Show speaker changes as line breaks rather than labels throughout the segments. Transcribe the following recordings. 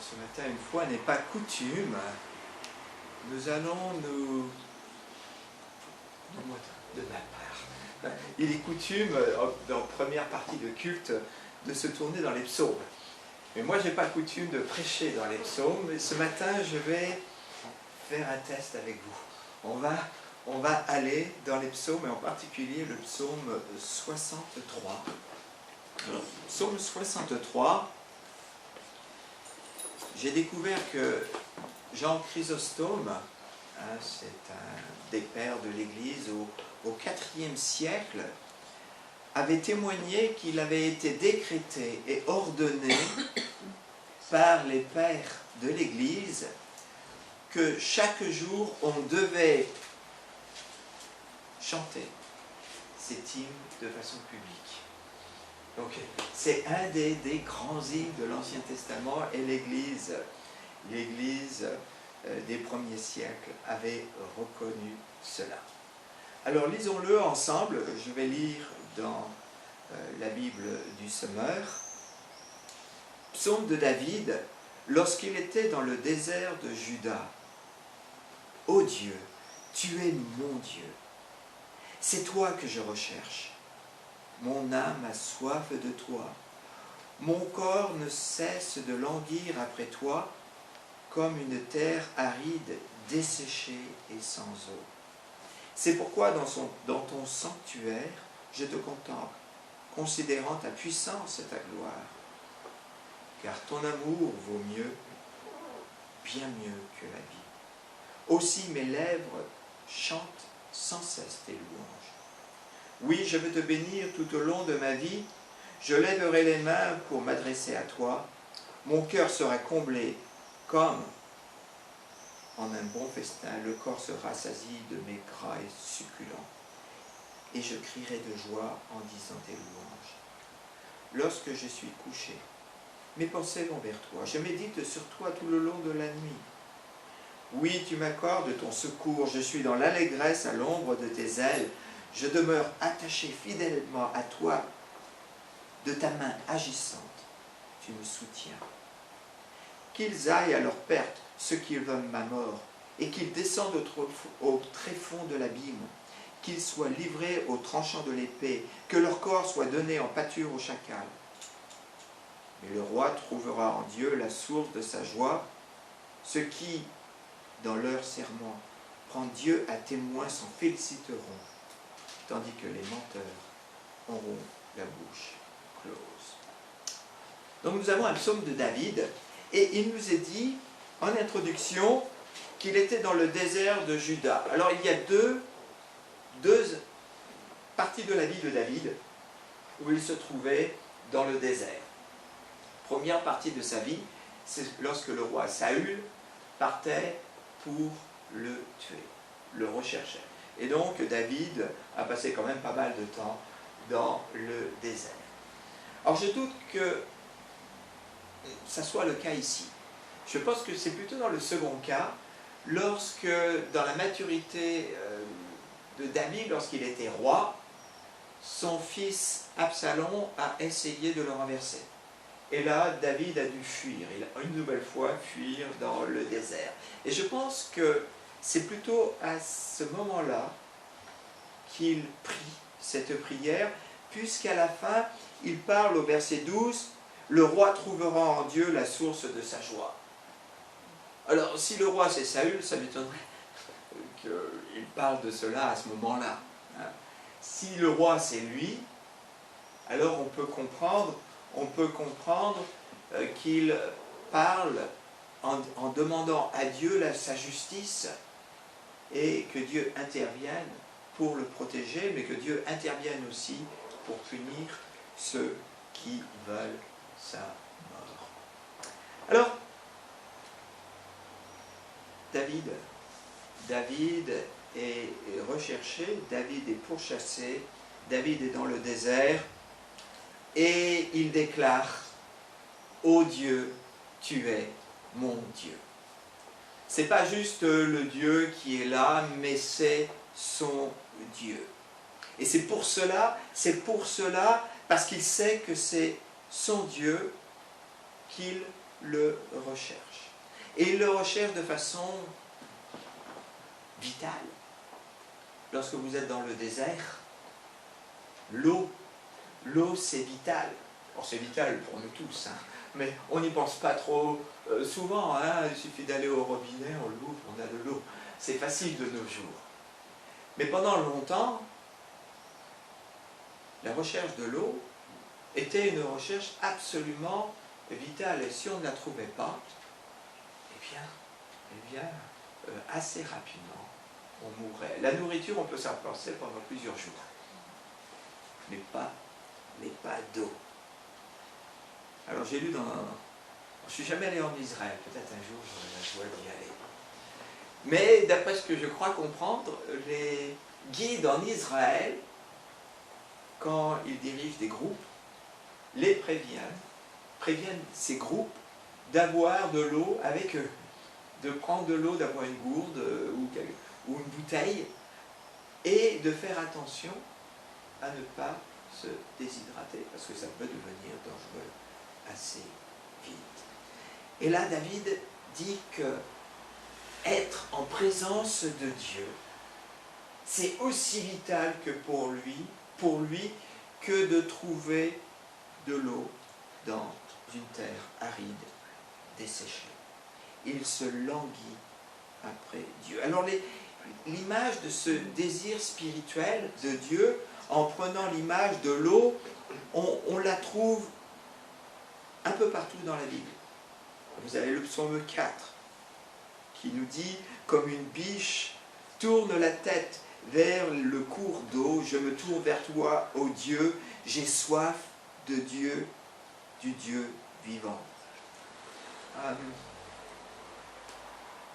ce matin, une fois n'est pas coutume, nous allons nous... de ma part. Il est coutume, dans la première partie de culte, de se tourner dans les psaumes. Mais moi, je n'ai pas coutume de prêcher dans les psaumes. Et ce matin, je vais faire un test avec vous. On va aller dans les psaumes, et en particulier le psaume 63. Alors, psaume 63, j'ai découvert que Jean Chrysostome, c'est un des pères de l'Église au IVe siècle, avait témoigné qu'il avait été décrété et ordonné par les pères de l'Église que chaque jour on devait chanter cet hymne de façon publique. Donc c'est un des grands hymnes de l'Ancien Testament, et l'Église des premiers siècles avait reconnu cela. Alors lisons-le ensemble. Je vais lire dans la Bible du Semeur. Psaume de David, lorsqu'il était dans le désert de Juda. Ô Dieu, tu es mon Dieu. C'est toi que je recherche. Mon âme a soif de toi. Mon corps ne cesse de languir après toi, comme une terre aride, desséchée et sans eau. C'est pourquoi dans ton sanctuaire, je te contemple, considérant ta puissance et ta gloire. Car ton amour vaut mieux, bien mieux que la vie. Aussi mes lèvres chantent sans cesse tes louanges. Oui, je veux te bénir tout au long de ma vie. Je lèverai les mains pour m'adresser à toi. Mon cœur sera comblé comme en un bon festin. Le corps se rassasie de mes gras et succulents. Et je crierai de joie en disant tes louanges. Lorsque je suis couché, mes pensées vont vers toi. Je médite sur toi tout le long de la nuit. Oui, tu m'accordes ton secours. Je suis dans l'allégresse à l'ombre de tes ailes. Je demeure attaché fidèlement à toi. De ta main agissante, tu me soutiens. Qu'ils aillent à leur perte, ceux qui veulent ma mort, et qu'ils descendent au tréfonds de l'abîme, qu'ils soient livrés au tranchant de l'épée, que leur corps soit donné en pâture au chacal. Mais le roi trouvera en Dieu la source de sa joie. Ceux qui, dans leur serment, prennent Dieu à témoin s'en féliciteront, tandis que les menteurs auront la bouche close. Donc nous avons un psaume de David, et il nous est dit en introduction qu'il était dans le désert de Juda. Alors il y a deux parties de la vie de David où il se trouvait dans le désert. Première partie de sa vie, c'est lorsque le roi Saül partait pour le tuer, le recherchait. Et donc David a passé quand même pas mal de temps dans le désert. Alors je doute que ça soit le cas ici. Je pense que c'est plutôt dans le second cas, lorsque dans la maturité de David, lorsqu'il était roi, son fils Absalom a essayé de le renverser. Et là, David a dû fuir. Il a une nouvelle fois fuir dans le désert. Et je pense que c'est plutôt à ce moment-là qu'il prie cette prière, puisqu'à la fin, il parle au verset 12, « Le roi trouvera en Dieu la source de sa joie. » Alors, si le roi c'est Saül, ça m'étonnerait qu'il parle de cela à ce moment-là. Si le roi c'est lui, alors on peut comprendre qu'il parle en demandant à Dieu sa justice et que Dieu intervienne pour le protéger, mais que Dieu intervienne aussi pour punir ceux qui veulent sa mort. Alors, David est recherché, David est pourchassé, David est dans le désert, et il déclare « Ô Dieu, tu es mon Dieu ». Ce n'est pas juste le Dieu qui est là, mais c'est son Dieu. Et c'est pour cela, parce qu'il sait que c'est son Dieu, qu'il le recherche. Et il le recherche de façon vitale. Lorsque vous êtes dans le désert, l'eau c'est vital. Bon, c'est vital pour nous tous, hein, mais on n'y pense pas trop souvent. Hein, il suffit d'aller au robinet, on l'ouvre, on a de l'eau. C'est facile de nos jours. Mais pendant longtemps, la recherche de l'eau était une recherche absolument vitale. Et si on ne la trouvait pas, eh bien, assez rapidement, on mourrait. La nourriture, on peut s'en passer pendant plusieurs jours, mais pas d'eau. Alors j'ai lu dans... Je ne suis jamais allé en Israël, peut-être un jour j'aurai la joie d'y aller. Mais d'après ce que je crois comprendre, les guides en Israël, quand ils dirigent des groupes, les préviennent ces groupes d'avoir de l'eau avec eux, de prendre de l'eau, d'avoir une gourde ou une bouteille, et de faire attention à ne pas se déshydrater, parce que ça peut devenir dangereux assez vite. Et là, David dit que être en présence de Dieu, c'est aussi vital que pour lui, que de trouver de l'eau dans une terre aride, desséchée. Il se languit après Dieu. Alors l'image de ce désir spirituel de Dieu, en prenant l'image de l'eau, on la trouve un peu partout dans la Bible. Vous avez le psaume 4 qui nous dit « Comme une biche tourne la tête vers le cours d'eau, je me tourne vers toi, ô Dieu, j'ai soif de Dieu, du Dieu vivant. »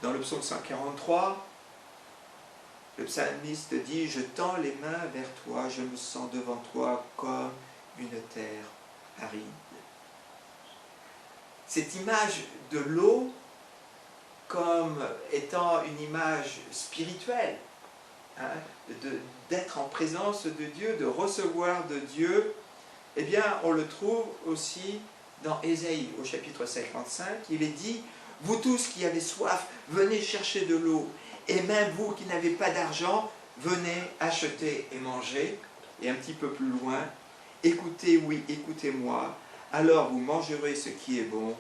Dans le psaume 143, le psalmiste dit « Je tends les mains vers toi, je me sens devant toi comme une terre aride. » Cette image de l'eau comme étant une image spirituelle, hein, d'être en présence de Dieu, de recevoir de Dieu, eh bien, on le trouve aussi dans Ésaïe, au chapitre 55. Il est dit « Vous tous qui avez soif, venez chercher de l'eau, et même vous qui n'avez pas d'argent, venez acheter et manger. » Et un petit peu plus loin, « Écoutez, oui, écoutez-moi, alors vous mangerez ce qui est bon,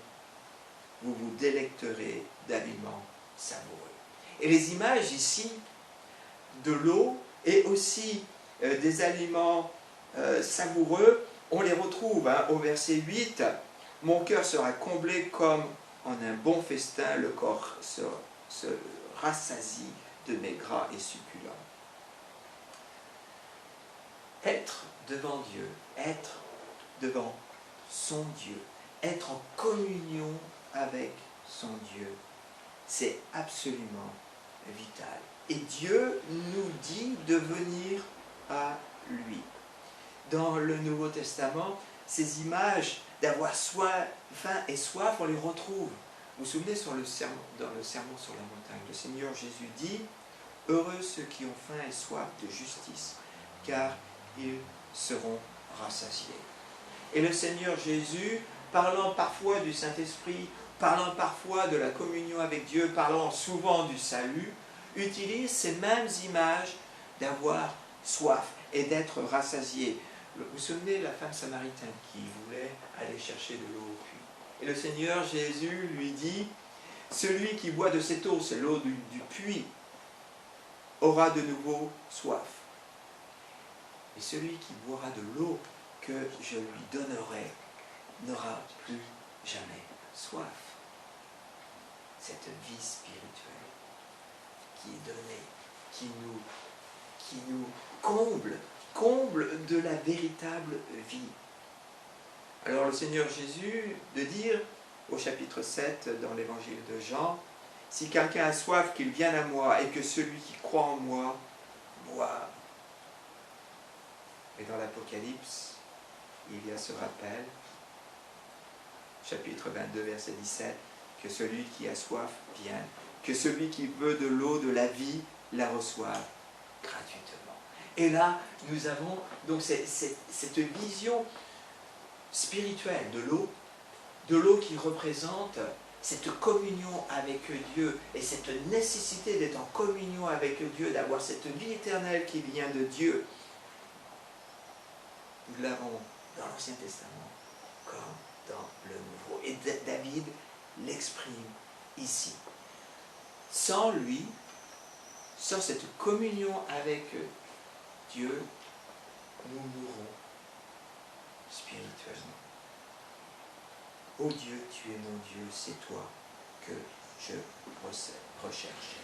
vous vous délecterez d'aliments savoureux. » Et les images ici de l'eau et aussi des aliments savoureux, on les retrouve au verset 8. « Mon cœur sera comblé comme en un bon festin, le corps se rassasie de mes gras et succulents. » Être devant Dieu, être devant son Dieu, être en communion avec son Dieu, c'est absolument vital. Et Dieu nous dit de venir à lui. Dans le Nouveau Testament, ces images d'avoir faim et soif, on les retrouve. Vous vous souvenez dans le sermon sur la montagne, le Seigneur Jésus dit « Heureux ceux qui ont faim et soif de justice, car ils seront rassasiés. » Et le Seigneur Jésus, parlant parfois du Saint-Esprit, parlant parfois de la communion avec Dieu, parlant souvent du salut, utilise ces mêmes images d'avoir soif et d'être rassasié. Vous vous souvenez de la femme samaritaine qui voulait aller chercher de l'eau au puits. Et le Seigneur Jésus lui dit, celui qui boit de cette eau, c'est l'eau du puits, aura de nouveau soif. Et celui qui boira de l'eau que je lui donnerai n'aura plus jamais soif. Cette vie spirituelle qui est donnée, qui nous comble de la véritable vie. Alors le Seigneur Jésus de dire au chapitre 7 dans l'évangile de Jean, si quelqu'un a soif, qu'il vienne à moi et que celui qui croit en moi boive. Et dans l'Apocalypse, il y a ce rappel, chapitre 22, verset 17, que celui qui a soif vienne, que celui qui veut de l'eau de la vie la reçoive gratuitement. Et là, nous avons donc cette vision spirituelle de l'eau de l'eau qui représente cette communion avec Dieu et cette nécessité d'être en communion avec Dieu, d'avoir cette vie éternelle qui vient de Dieu. Nous l'avons dans l'Ancien Testament comme dans le Nouveau. Et David l'exprime ici. Sans lui, sans cette communion avec Dieu, nous mourrons spirituellement. Ô Dieu, tu es mon Dieu, c'est toi que je recherche.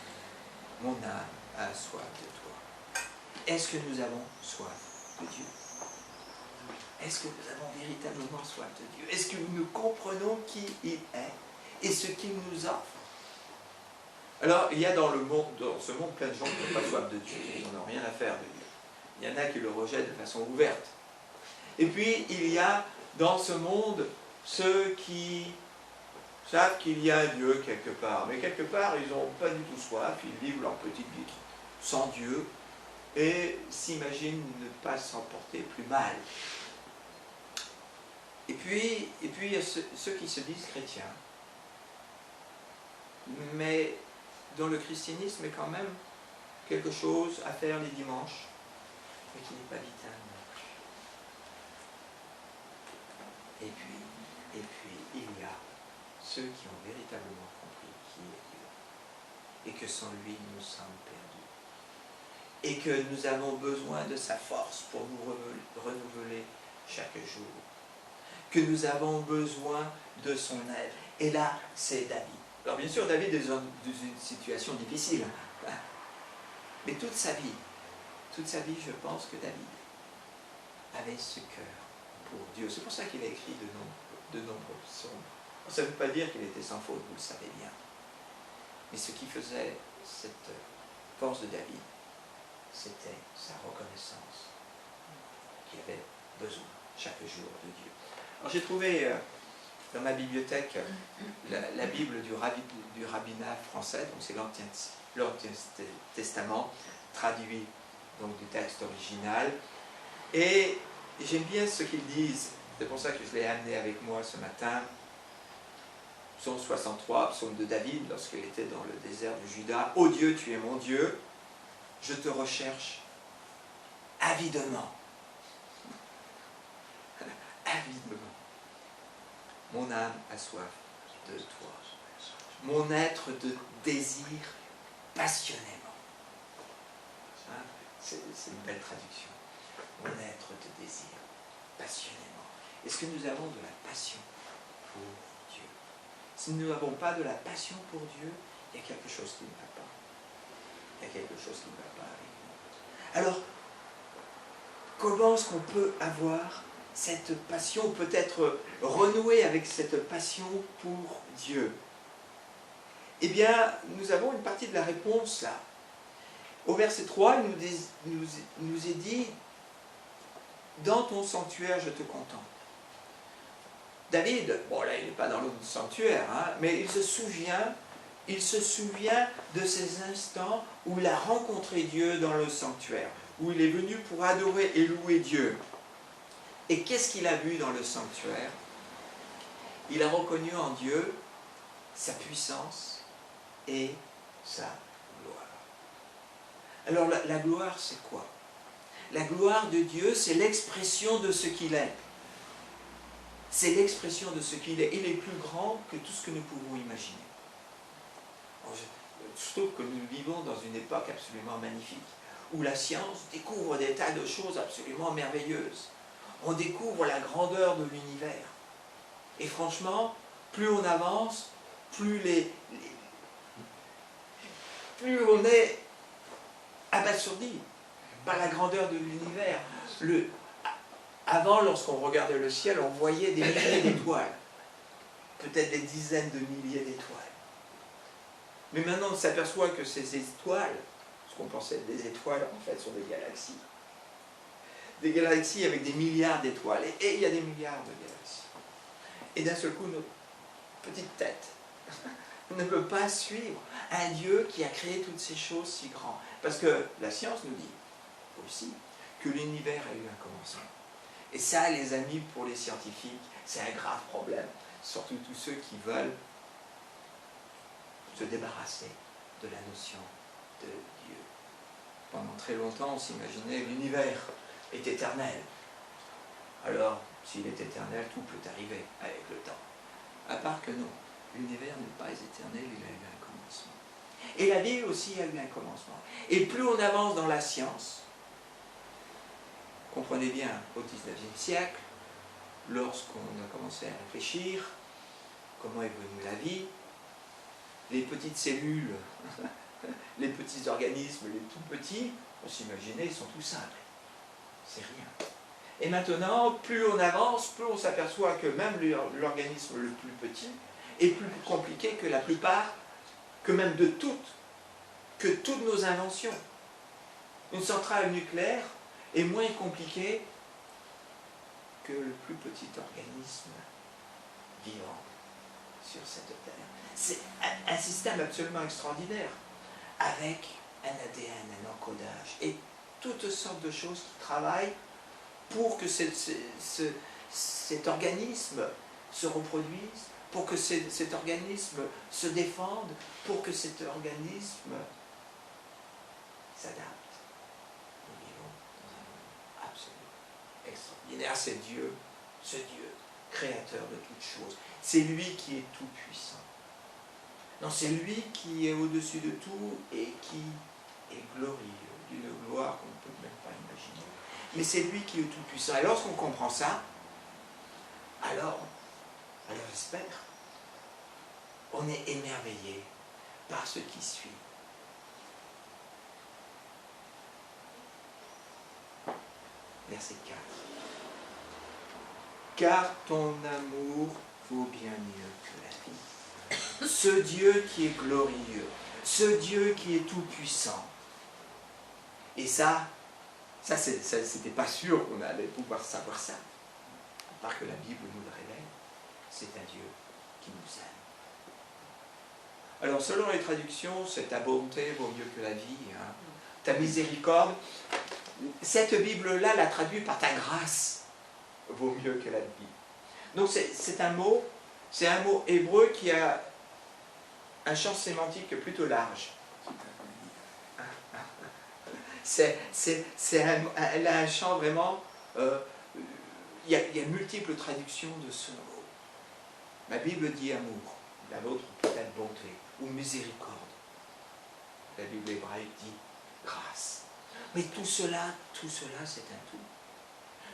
Mon âme a soif de toi. Est-ce que nous avons soif de Dieu? Est-ce que nous avons véritablement soif de Dieu? Est-ce que nous comprenons qui il est et ce qu'il nous offre? Alors, il y a dans ce monde plein de gens qui n'ont pas soif de Dieu, ils n'en ont rien à faire de Dieu. Il y en a qui le rejettent de façon ouverte. Et puis, il y a dans ce monde ceux qui savent qu'il y a Dieu quelque part. Mais quelque part, ils n'ont pas du tout soif, ils vivent leur petite vie sans Dieu et s'imaginent ne pas s'en porter plus mal. Et puis il y a ceux qui se disent chrétiens, mais dont le christianisme est quand même quelque chose à faire les dimanches, mais qui n'est pas vital non plus. Et puis, il y a ceux qui ont véritablement compris qui est Dieu, et que sans lui, nous sommes perdus. Et que nous avons besoin de sa force pour nous renouveler chaque jour. Que nous avons besoin de son aide. Et là, c'est David. Alors bien sûr, David est dans une situation difficile. Mais toute sa vie, je pense que David avait ce cœur pour Dieu. C'est pour ça qu'il a écrit de nombreux psaumes. Ça ne veut pas dire qu'il était sans faute, vous le savez bien. Mais ce qui faisait cette force de David, c'était sa reconnaissance qu'il avait besoin chaque jour de Dieu. Alors j'ai trouvé dans ma bibliothèque la Bible du rabbinat français, donc c'est l'Ancien Testament, traduit donc du texte original. Et j'aime bien ce qu'ils disent, c'est pour ça que je l'ai amené avec moi ce matin. Psaume 63, psaume de David, lorsqu'il était dans le désert du Juda. « Ô Dieu, tu es mon Dieu, je te recherche avidement. » Avidement. Mon âme a soif de toi. Mon être te désire passionnément. Hein? C'est une belle traduction. Mon être te désire passionnément. Est-ce que nous avons de la passion pour Dieu? Si nous n'avons pas de la passion pour Dieu, il y a quelque chose qui ne va pas. Il y a quelque chose qui ne va pas avec nous. Alors, comment est-ce qu'on peut avoir cette passion, peut-être renouer avec cette passion pour Dieu? Eh bien, nous avons une partie de la réponse là. Au verset 3, il nous est dit « Dans ton sanctuaire, je te contemple ». David, bon là, il n'est pas dans le sanctuaire, hein, mais il se souvient de ces instants où il a rencontré Dieu dans le sanctuaire, où il est venu pour adorer et louer Dieu. Et qu'est-ce qu'il a vu dans le sanctuaire? Il a reconnu en Dieu sa puissance et sa gloire. Alors la gloire, c'est quoi? La gloire de Dieu, c'est l'expression de ce qu'il est. C'est l'expression de ce qu'il est. Il est plus grand que tout ce que nous pouvons imaginer. Je trouve que nous vivons dans une époque absolument magnifique, où la science découvre des tas de choses absolument merveilleuses. On découvre la grandeur de l'univers. Et franchement, plus on avance, plus on est abasourdi par la grandeur de l'univers. Avant, lorsqu'on regardait le ciel, on voyait des milliers d'étoiles. Peut-être des dizaines de milliers d'étoiles. Mais maintenant, on s'aperçoit que ces étoiles, ce qu'on pensait être des étoiles, en fait, sont des galaxies. Des galaxies avec des milliards d'étoiles. Et il y a des milliards de galaxies. Et d'un seul coup, notre petite tête ne peut pas suivre un Dieu qui a créé toutes ces choses si grandes. Parce que la science nous dit aussi que l'univers a eu un commencement. Et ça, les amis, pour les scientifiques, c'est un grave problème. surtout tous ceux qui veulent se débarrasser de la notion de Dieu. Pendant très longtemps, on s'imaginait l'univers est éternel. Alors, s'il est éternel, tout peut arriver avec le temps. À part que non, l'univers n'est pas éternel, il a eu un commencement. Et la vie aussi a eu un commencement. Et plus on avance dans la science, comprenez bien, au XIXe siècle, lorsqu'on a commencé à réfléchir, comment est venue la vie, les petites cellules, les petits organismes, les tout petits, on s'imaginait, ils sont tout simples. C'est rien. Et maintenant, plus on avance, plus on s'aperçoit que même l'organisme le plus petit est plus compliqué que la plupart, que même que toutes nos inventions. Une centrale nucléaire est moins compliquée que le plus petit organisme vivant sur cette Terre. C'est un système absolument extraordinaire, avec un ADN, un encodage, et toutes sortes de choses qui travaillent pour que cet organisme se reproduise, pour que cet organisme se défende, pour que cet organisme s'adapte. Nous vivons dans un monde absolument extraordinaire. C'est Dieu, ce Dieu, créateur de toutes choses. C'est lui qui est tout puissant. Non, c'est lui qui est au-dessus de tout et qui est glorieux, d'une gloire qu'on ne peut même pas imaginer. Mais c'est lui qui est tout puissant. Et lorsqu'on comprend ça, alors j'espère, on est émerveillé par ce qui suit. Verset 4. Car ton amour vaut bien mieux que la vie. Ce Dieu qui est glorieux, ce Dieu qui est tout puissant. Et ça c'était pas sûr qu'on allait pouvoir savoir ça. À part que la Bible nous le révèle, c'est un Dieu qui nous aime. Alors, selon les traductions, c'est ta bonté vaut mieux que la vie, hein. Ta miséricorde. Cette Bible-là la traduit par ta grâce vaut mieux que la vie. Donc, c'est un mot hébreu qui a un champ sémantique plutôt large. Elle a un champ vraiment... il y a multiples traductions de ce mot. Ma Bible dit amour, la vôtre peut-être bonté ou miséricorde. La Bible hébraïque dit grâce. Mais tout cela, c'est un tout.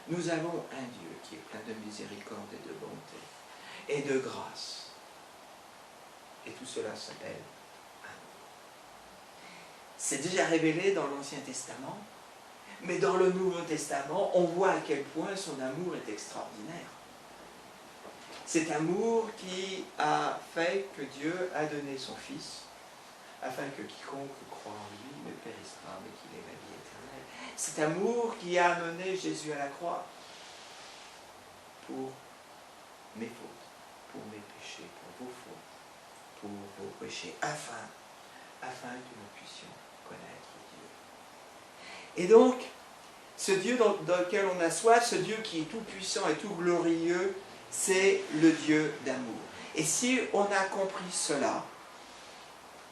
Nous avons un Dieu qui est plein de miséricorde et de bonté et de grâce. Et tout cela s'appelle amour. C'est déjà révélé dans l'Ancien Testament, mais dans le Nouveau Testament, on voit à quel point son amour est extraordinaire. Cet amour qui a fait que Dieu a donné son Fils, afin que quiconque croit en lui ne périsse pas, mais qu'il ait la vie éternelle. Cet amour qui a amené Jésus à la croix pour mes fautes, pour mes péchés, pour vos fautes, pour vos péchés, afin que nous puissions connaître Dieu. Et donc, ce Dieu dans lequel on a soif, ce Dieu qui est tout puissant et tout glorieux, c'est le Dieu d'amour. Et si on a compris cela,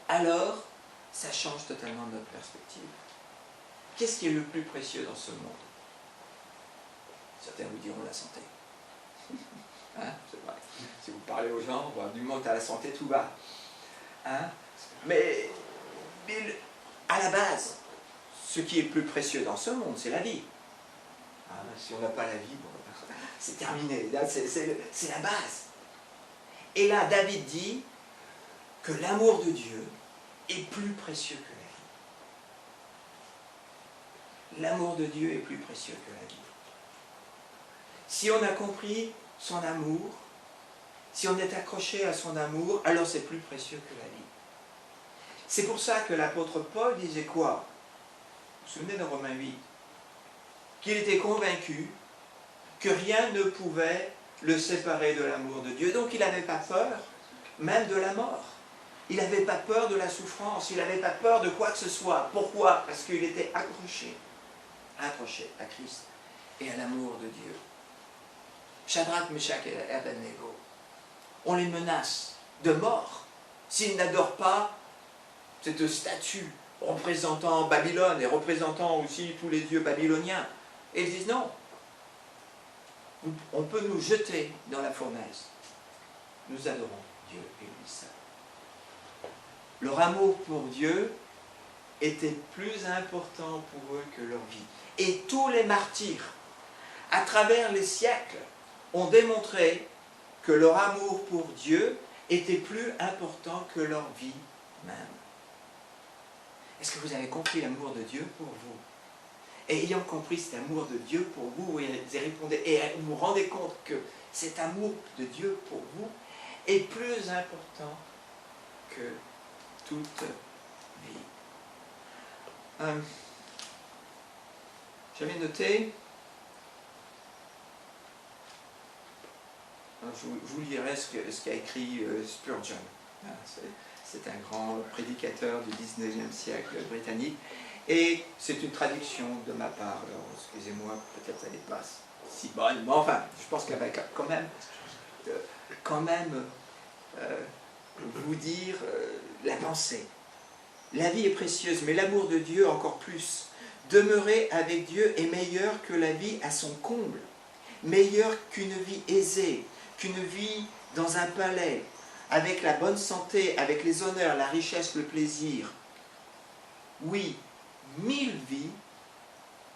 alors ça change totalement notre perspective. Qu'est-ce qui est le plus précieux dans ce monde? Certains vous diront la santé. Hein, c'est vrai. Si vous parlez aux gens, du monde à la santé, tout va. Hein? Mais à la base, ce qui est le plus précieux dans ce monde, c'est la vie. Hein, si on n'a pas la vie, bon, c'est terminé. C'est la base. Et là, David dit que l'amour de Dieu est plus précieux que la vie. L'amour de Dieu est plus précieux que la vie. Si on a compris son amour, si on est accroché à son amour, alors c'est plus précieux que la vie. C'est pour ça que l'apôtre Paul disait quoi? Vous vous souvenez de Romains 8? Qu'il était convaincu que rien ne pouvait le séparer de l'amour de Dieu. Donc il n'avait pas peur, même de la mort. Il n'avait pas peur de la souffrance, il n'avait pas peur de quoi que ce soit. Pourquoi? Parce qu'il était accroché à Christ et à l'amour de Dieu. Shadrach, Meshach et Abednego on les menace de mort s'ils n'adorent pas cette statue représentant Babylone et représentant aussi tous les dieux babyloniens. Et ils disent non, on peut nous jeter dans la fournaise. Nous adorons Dieu et lui seul. Leur amour pour Dieu était plus important pour eux que leur vie. Et tous les martyrs, à travers les siècles, ont démontré que leur amour pour Dieu était plus important que leur vie même. Est-ce que vous avez compris l'amour de Dieu pour vous? Et ayant compris cet amour de Dieu pour vous, vous répondez, et vous vous rendez compte que cet amour de Dieu pour vous est plus important que toute vie. J'avais noté, je vous lirai ce qu'a écrit Spurgeon. C'est un grand prédicateur du 19e siècle britannique. Et c'est une traduction de ma part, alors excusez-moi, peut-être elle n'est pas si bonne, mais enfin, je pense qu'elle va quand même vous dire la pensée. La vie est précieuse, mais l'amour de Dieu encore plus. Demeurer avec Dieu est meilleur que la vie à son comble, meilleur qu'une vie aisée, qu'une vie dans un palais, avec la bonne santé, avec les honneurs, la richesse, le plaisir. Oui, 1000 vies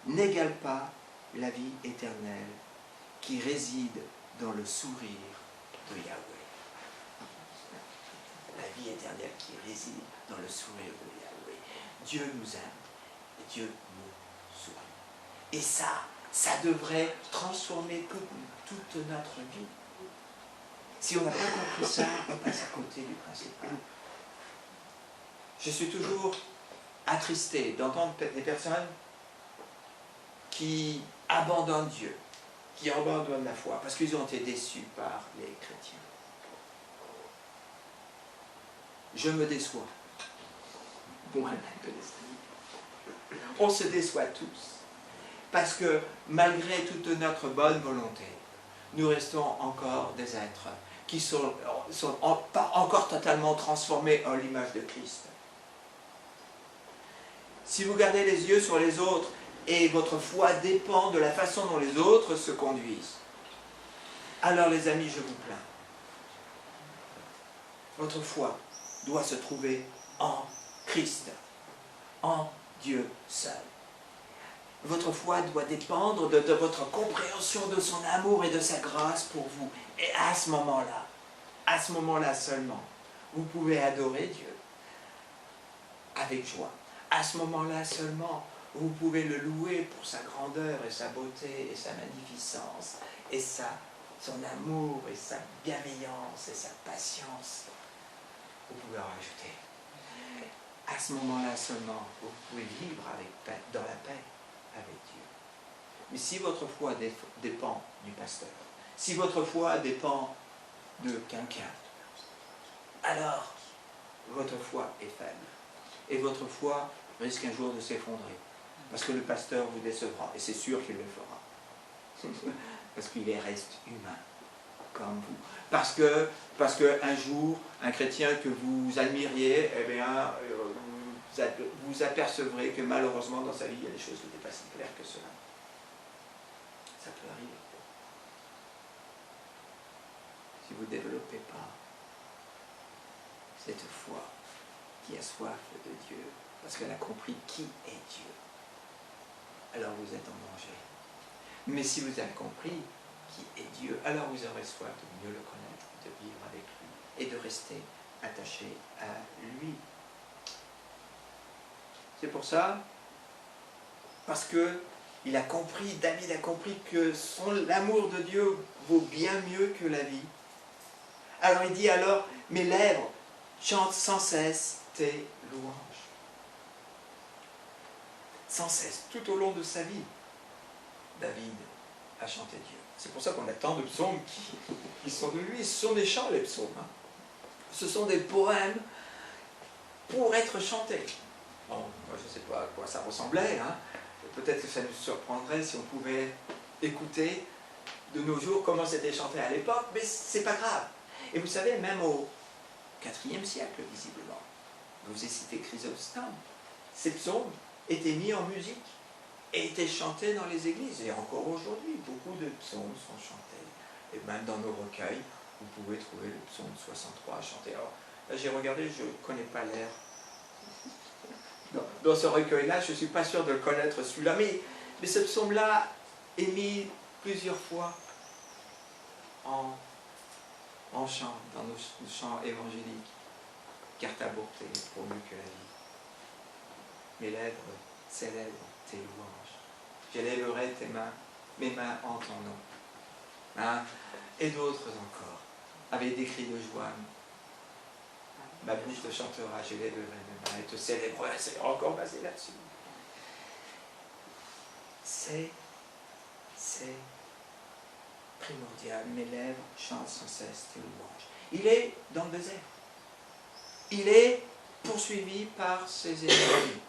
n'égalent pas la vie éternelle qui réside dans le sourire de Yahweh. La vie éternelle qui réside dans le sourire de Yahweh. Dieu nous aime et Dieu nous sourit. Et ça devrait transformer toute notre vie. Si on n'a pas compris ça, on passe à côté du principal. Je suis toujours attristé d'entendre des personnes qui abandonnent Dieu, qui abandonnent la foi, parce qu'ils ont été déçus par les chrétiens. Je me déçois. Moi-même, on se déçoit tous. Parce que malgré toute notre bonne volonté, nous restons encore des êtres qui sont pas encore totalement transformés en l'image de Christ. Si vous gardez les yeux sur les autres et votre foi dépend de la façon dont les autres se conduisent, alors les amis, je vous plains. Votre foi doit se trouver en Christ, en Dieu seul. Votre foi doit dépendre de votre compréhension de son amour et de sa grâce pour vous. Et à ce moment-là seulement, vous pouvez adorer Dieu avec joie. À ce moment-là seulement, vous pouvez le louer pour sa grandeur et sa beauté et sa magnificence et son amour et sa bienveillance et sa patience. Vous pouvez en rajouter. À ce moment-là seulement, vous pouvez vivre dans la paix avec Dieu. Mais si votre foi dépend du pasteur, si votre foi dépend de quelqu'un, alors votre foi est faible. Et votre foi risque un jour de s'effondrer. Parce que le pasteur vous décevra. Et c'est sûr qu'il le fera. Parce qu'il reste humain, comme vous. Parce que un jour, un chrétien que vous admiriez, eh bien, vous apercevrez que malheureusement dans sa vie, il y a des choses qui n'étaient pas si claires que cela. Ça peut arriver. Si vous ne développez pas cette foi qui a soif de Dieu, parce qu'elle a compris qui est Dieu, alors vous êtes en danger. Mais si vous avez compris qui est Dieu, alors vous aurez soif de mieux le connaître, de vivre avec lui et de rester attaché à lui. C'est pour ça, parce que David a compris que l'amour de Dieu vaut bien mieux que la vie. Alors il dit alors, mes lèvres chantent sans cesse tes louanges. Sans cesse, tout au long de sa vie, David a chanté Dieu. C'est pour ça qu'on a tant de psaumes qui sont de lui. Ce sont des chants, les psaumes. Ce sont des poèmes pour être chantés. Bon, moi je ne sais pas à quoi ça ressemblait. Peut-être que ça nous surprendrait si on pouvait écouter de nos jours comment c'était chanté à l'époque, mais c'est pas grave. Et vous savez, même au IVe siècle, visiblement, je vous ai cité Chrysostome, ces psaumes étaient mis en musique et étaient chantés dans les églises. Et encore aujourd'hui, beaucoup de psaumes sont chantés. Et même dans nos recueils, vous pouvez trouver le psaume 63 chanté. Alors, là, j'ai regardé, je ne connais pas l'air. Dans ce recueil-là, je ne suis pas sûr de le connaître, celui-là. Mais ce psaume-là est mis plusieurs fois en chant, dans nos chants évangéliques. Car ta bonté est pour mieux que la vie. Mes lèvres célèbrent tes louanges. J'élèverai mes mains en ton nom. Hein? Et d'autres encore, avec des cris de joie. Ma bouche te chantera, j'élèverai mes mains et te célébrerai. C'est encore basé là-dessus. C'est primordial. Mes lèvres chantent sans cesse tes louanges. Il est dans le désert. Il est poursuivi par ses ennemis.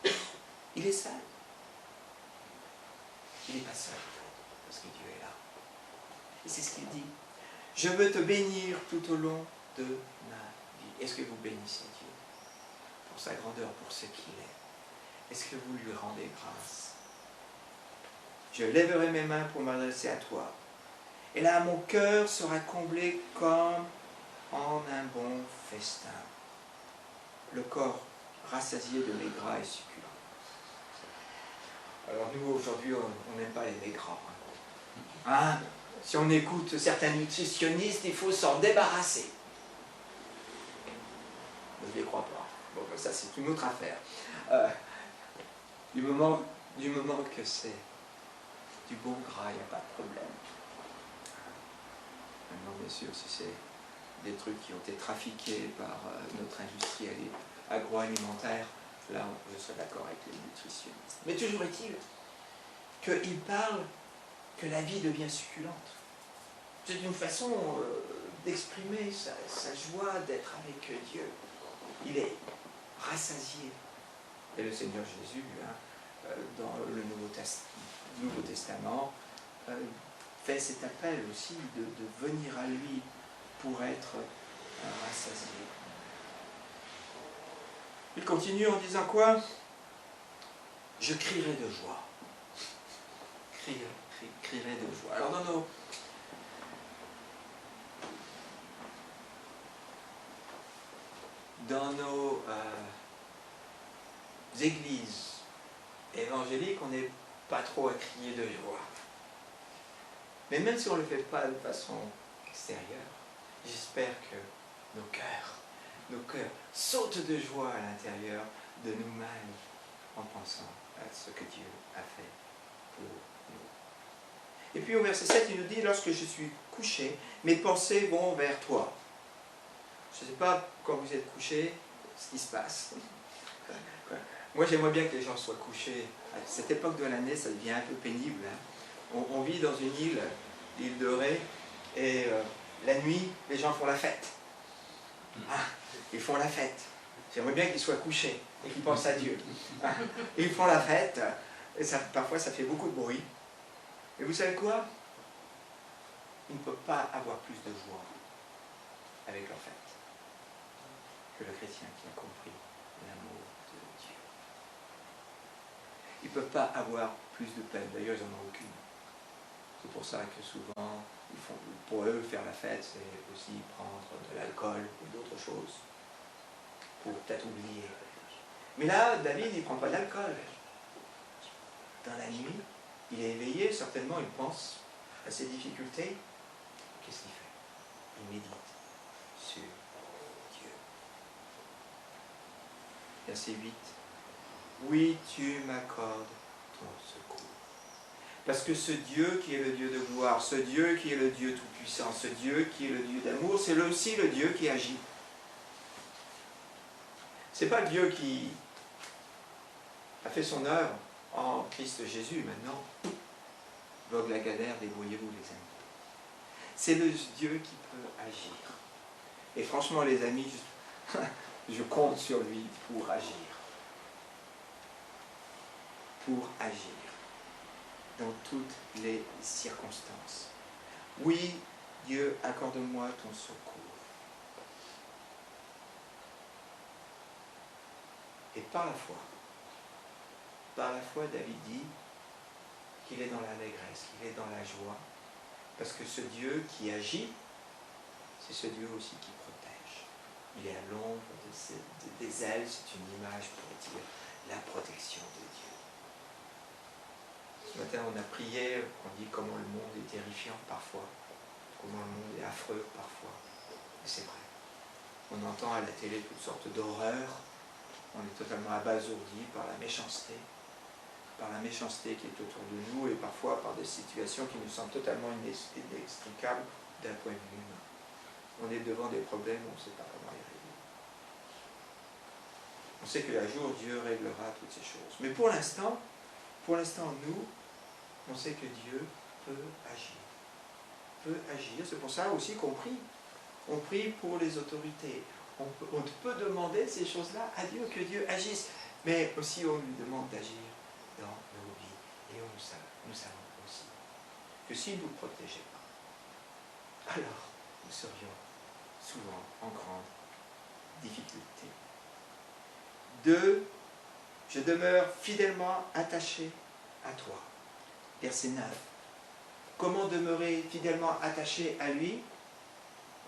Il est seul. Il n'est pas seul, parce que Dieu est là. Et c'est ce qu'il dit. Je veux te bénir tout au long de ma vie. Est-ce que vous bénissez Dieu pour sa grandeur, pour ce qu'il est? Est-ce que vous lui rendez grâce? Je lèverai mes mains pour m'adresser à toi. Et là, mon cœur sera comblé comme en un bon festin. Le corps rassasié de mes gras et succulents. Alors nous, aujourd'hui, on n'aime pas les maigres. Hein? Si on écoute certains nutritionnistes, il faut s'en débarrasser. Je ne les crois pas. Bon, ben ça, c'est une autre affaire. Du moment que c'est du bon gras, il n'y a pas de problème. Maintenant, bien sûr, si c'est des trucs qui ont été trafiqués par notre industrie agroalimentaire, là, je serais d'accord avec les nutritionnistes. Mais toujours est-il qu'il parle que la vie devient succulente. C'est une façon d'exprimer sa joie d'être avec Dieu. Il est rassasié. Et le Seigneur Jésus, hein, dans le Nouveau Testament, fait cet appel aussi de venir à lui pour être rassasié. Il continue en disant quoi? Je crierai de joie. Crierai de joie. Alors dans nos églises évangéliques, on n'est pas trop à crier de joie. Mais même si on ne le fait pas de façon extérieure, j'espère que nos cœurs sautent de joie à l'intérieur de nous-mêmes en pensant à ce que Dieu a fait pour nous. Et puis au verset 7, il nous dit, lorsque je suis couché, mes pensées vont vers toi. Je ne sais pas quand vous êtes couché, ce qui se passe. Moi j'aimerais bien que les gens soient couchés. À cette époque de l'année, ça devient un peu pénible. Hein. On vit dans une l'île de Ré, et la nuit, les gens font la fête. Ah, ils font la fête. J'aimerais bien qu'ils soient couchés et qu'ils pensent à Dieu. Ah, ils font la fête, et parfois ça fait beaucoup de bruit. Et vous savez quoi? Ils ne peuvent pas avoir plus de joie avec leur fête que le chrétien qui a compris l'amour de Dieu. Ils ne peuvent pas avoir plus de peine, d'ailleurs ils n'en ont aucune. C'est pour ça que souvent, pour eux, faire la fête, c'est aussi prendre de l'alcool ou d'autres choses, pour peut-être oublier. Mais là, David, il ne prend pas d'alcool. Dans la nuit, il est éveillé, certainement, il pense à ses difficultés. Qu'est-ce qu'il fait? Il médite sur Dieu. Verset 8. Oui, tu m'accordes ton secours. Parce que ce Dieu qui est le Dieu de gloire, ce Dieu qui est le Dieu tout-puissant, ce Dieu qui est le Dieu d'amour, c'est aussi le Dieu qui agit. Ce n'est pas le Dieu qui a fait son œuvre en Christ Jésus, maintenant, vogue la galère, débrouillez-vous les amis. C'est le Dieu qui peut agir. Et franchement les amis, je compte sur lui pour agir. Pour agir dans toutes les circonstances. Oui, Dieu, accorde-moi ton secours. Et par la foi, David dit qu'il est dans l'allégresse, qu'il est dans la joie, parce que ce Dieu qui agit, c'est ce Dieu aussi qui protège. Il est à l'ombre des ailes, c'est une image pour dire la protection de Dieu. Ce matin, on a prié, on dit comment le monde est terrifiant parfois, comment le monde est affreux parfois. Et c'est vrai. On entend à la télé toutes sortes d'horreurs, on est totalement abasourdi par la méchanceté qui est autour de nous et parfois par des situations qui nous semblent totalement inextricables d'un point de vue humain. On est devant des problèmes où on ne sait pas comment les régler. On sait qu'un jour Dieu réglera toutes ces choses. Mais pour l'instant, nous, on sait que Dieu peut agir. C'est pour ça aussi qu'on prie. On prie pour les autorités. On peut demander ces choses-là à Dieu, que Dieu agisse. Mais aussi on lui demande d'agir dans nos vies. Et nous savons aussi que s'il ne nous protégeait pas, alors nous serions souvent en grande difficulté. 2. Je demeure fidèlement attaché à toi. Verset 9. Comment demeurer fidèlement attaché à lui?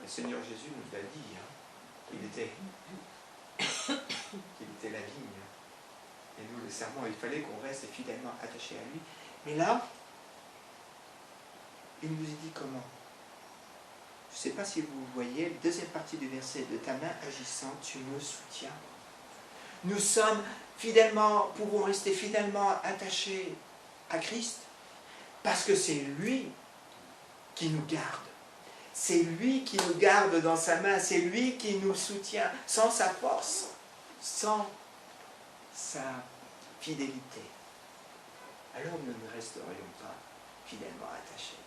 Le Seigneur Jésus nous l'a dit, il était la vigne. Et nous, le serment, il fallait qu'on reste fidèlement attaché à lui. Mais là, il nous dit comment? Je ne sais pas si vous voyez, deuxième partie du verset, de ta main agissante, tu me soutiens. Nous pouvons rester fidèlement attachés à Christ, parce que c'est lui qui nous garde. C'est lui qui nous garde dans sa main, c'est lui qui nous soutient. Sans sa force, sans sa fidélité, alors nous ne resterions pas fidèlement attachés.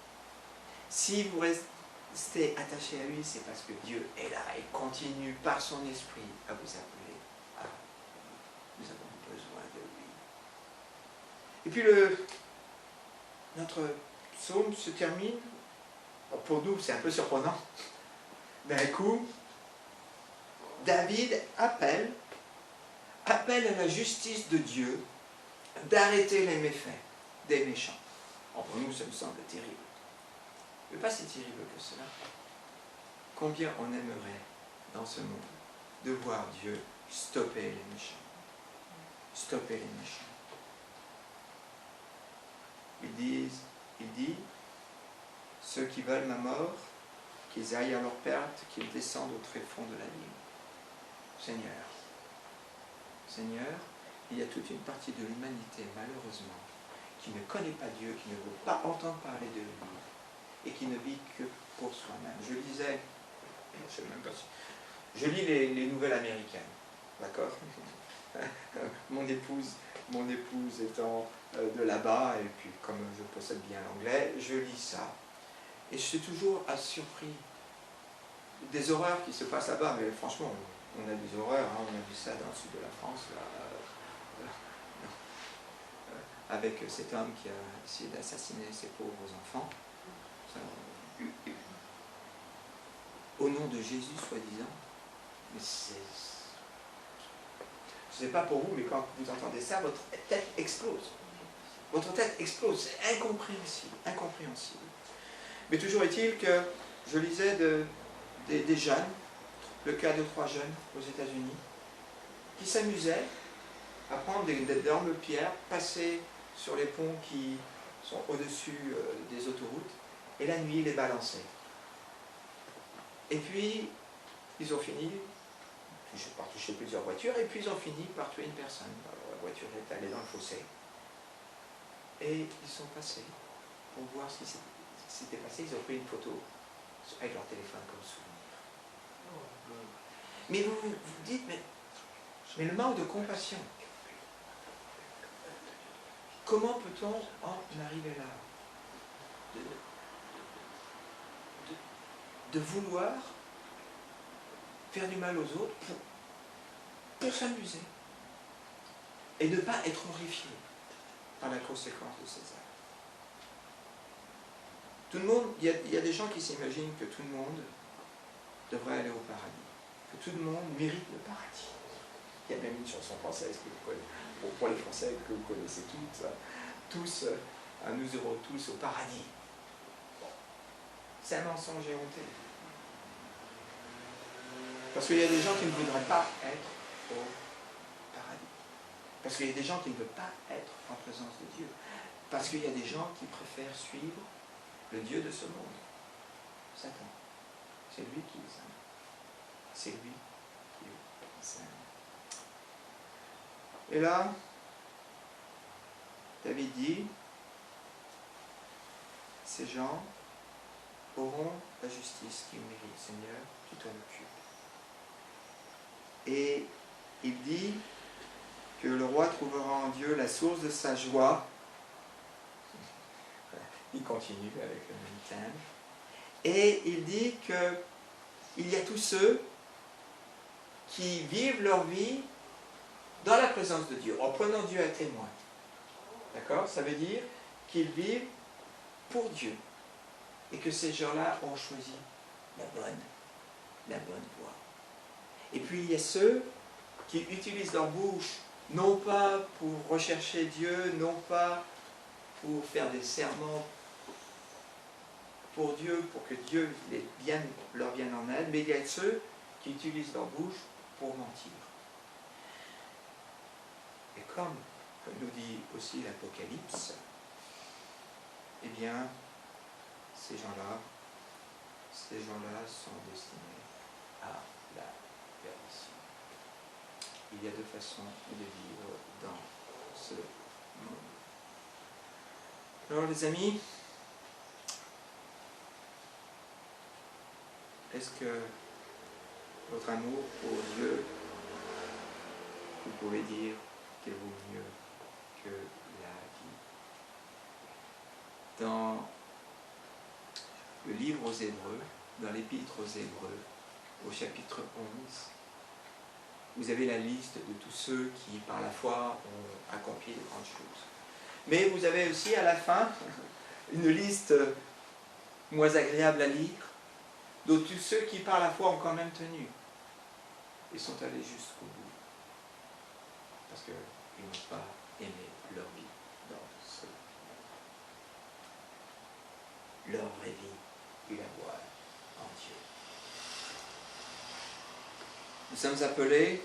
Si vous restez attachés à lui, c'est parce que Dieu est là et continue par son esprit à vous appeler. Nous avons besoin de lui. Et puis notre psaume se termine. Pour nous, c'est un peu surprenant. D'un coup, David appelle à la justice de Dieu d'arrêter les méfaits des méchants. Pour nous, ça me semble terrible. Mais pas si terrible que cela. Combien on aimerait, dans ce monde, de voir Dieu stopper les méchants. Stopper les méchants. Il dit, ceux qui veulent ma mort, qu'ils aillent à leur perte, qu'ils descendent au tréfonds de la ligne. Seigneur, il y a toute une partie de l'humanité, malheureusement, qui ne connaît pas Dieu, qui ne veut pas entendre parler de lui, et qui ne vit que pour soi-même. Je lisais, je sais même pas si... Je lis les nouvelles américaines, d'accord? Mon épouse étant de là-bas, et puis comme je possède bien l'anglais, je lis ça. Et je suis toujours surpris des horreurs qui se passent là-bas, mais franchement, on a des horreurs, on a vu ça dans le sud de la France, là, avec cet homme qui a essayé d'assassiner ses pauvres enfants. Au nom de Jésus, soi-disant. Mais c'est... Je ne sais pas pour vous, mais quand vous entendez ça, votre tête explose. Votre tête explose, c'est incompréhensible. Mais toujours est-il que je lisais des jeunes, le cas de 3 jeunes aux États-Unis, qui s'amusaient à prendre d'énormes pierres, passer sur les ponts qui sont au-dessus des autoroutes, et la nuit les balancer. Et puis, ils ont fini par toucher plusieurs voitures, et puis ils ont fini par tuer une personne. Alors, la voiture est allée dans le fossé. Et ils sont passés pour voir ce qui s'était passé. Ils ont pris une photo avec leur téléphone comme souvenir. Mais vous vous dites, mais le manque de compassion, comment peut-on en arriver là? De vouloir faire du mal aux autres pour s'amuser et ne pas être horrifié par la conséquence de ces actes. Tout le monde, il y a des gens qui s'imaginent que tout le monde devrait aller au paradis, que tout le monde mérite le paradis.
Il y a même une chanson française que vous connaissez, pour les Français que vous connaissez toutes. Tous, nous irons tous au paradis. Bon. C'est un mensonge éhonté. Parce qu'il y a des gens qui ne voudraient pas être au paradis. Parce qu'il y a des gens qui ne veulent pas être en présence de Dieu. Parce qu'il y a des gens qui préfèrent suivre le Dieu de ce monde, Satan. C'est lui qui les aime. C'est lui qui les aime. Et là, David dit, ces gens auront la justice qu'ils méritent. Seigneur, tu t'en occupes. Et il dit que le roi trouvera en Dieu la source de sa joie. Il continue avec le même thème. Et il dit qu'il y a tous ceux qui vivent leur vie dans la présence de Dieu, en prenant Dieu à témoin. D'accord? Ça veut dire qu'ils vivent pour Dieu. Et que ces gens-là ont choisi la bonne voie. Et puis il y a ceux qui utilisent leur bouche, non pas pour rechercher Dieu, non pas pour faire des serments pour Dieu, pour que Dieu leur vienne en aide, mais il y a ceux qui utilisent leur bouche pour mentir. Et comme nous dit aussi l'Apocalypse, eh bien, ces gens-là sont destinés à la perdition. Il y a deux façons de vivre dans ce monde. Alors les amis, est-ce que votre amour pour Dieu, vous pouvez dire qu'il vaut mieux que la vie? Dans le livre aux Hébreux, dans l'épître aux Hébreux, au chapitre 11, vous avez la liste de tous ceux qui, par la foi, ont accompli de grandes choses. Mais vous avez aussi à la fin une liste moins agréable à lire, de tous ceux qui, par la foi, ont quand même tenu et sont allés jusqu'au bout. Parce qu'ils n'ont pas aimé leur vie dans ce monde. Leur vraie vie, ils la voient en Dieu. Nous sommes appelés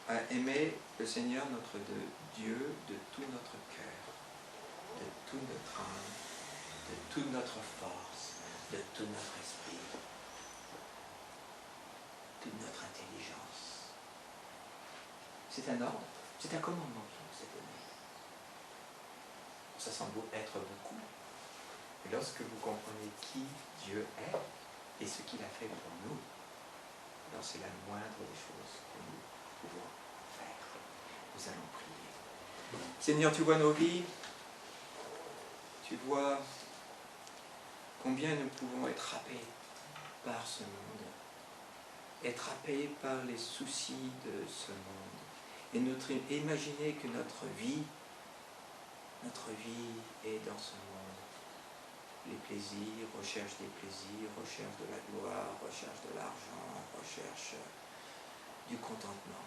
à aimer le Seigneur notre Dieu de tout notre cœur, de toute notre âme, de toute notre force, de tout notre esprit, de notre intelligence. C'est un ordre, c'est un commandement qui nous est donné. Ça semble être beaucoup. Et lorsque vous comprenez qui Dieu est et ce qu'il a fait pour nous, alors c'est la moindre des choses que nous pouvons faire. Nous allons prier. Seigneur, tu vois nos vies, tu vois combien nous pouvons être happés par ce monde, être happés par les soucis de ce monde, et imaginer que notre vie est dans ce monde. Les plaisirs, recherche des plaisirs, recherche de la gloire, recherche de l'argent, recherche du contentement.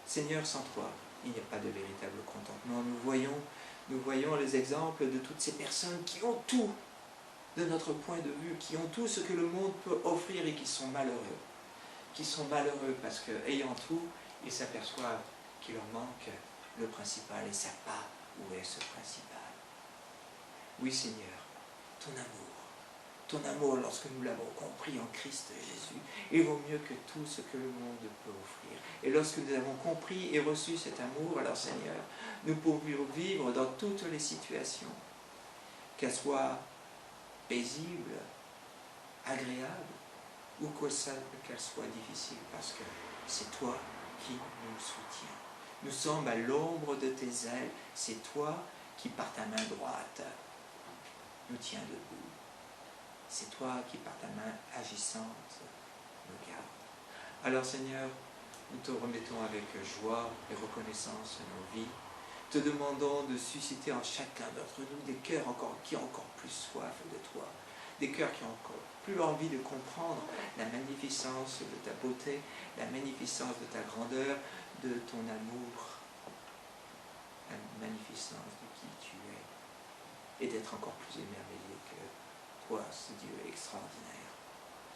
Seigneur, sans toi, il n'y a pas de véritable contentement. Nous voyons les exemples de toutes ces personnes qui ont tout, de notre point de vue, qui ont tout ce que le monde peut offrir et qui sont malheureux. Qui sont malheureux parce qu'ayant tout, ils s'aperçoivent qu'il leur manque le principal et ne savent pas où est ce principal. Oui, Seigneur, ton amour lorsque nous l'avons compris en Christ Jésus, il vaut mieux que tout ce que le monde peut offrir. Et lorsque nous avons compris et reçu cet amour, alors Seigneur, nous pouvons vivre dans toutes les situations, qu'elles soient paisibles, agréables, ou qu'elles soient difficiles, parce que c'est toi qui nous soutiens. Nous sommes à l'ombre de tes ailes, c'est toi qui par ta main droite nous tiens debout. C'est toi qui par ta main agissante nous garde. Alors Seigneur, nous te remettons avec joie et reconnaissance nos vies, te demandons de susciter en chacun d'entre nous des cœurs qui ont encore plus soif de toi, des cœurs qui ont encore plus envie de comprendre la magnificence de ta beauté, la magnificence de ta grandeur, de ton amour, la magnificence de qui tu es, et d'être encore plus émerveillé que toi, ce Dieu extraordinaire.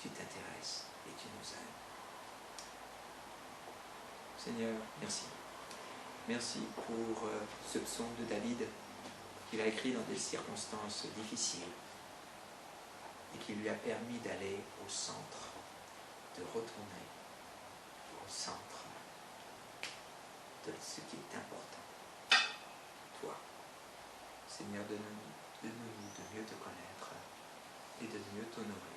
Tu t'intéresses et tu nous aimes. Seigneur, merci. Merci pour ce psaume de David qu'il a écrit dans des circonstances difficiles et qui lui a permis d'aller au centre, de retourner au centre de ce qui est important. Toi, Seigneur, donne-nous de mieux te connaître et de mieux t'honorer.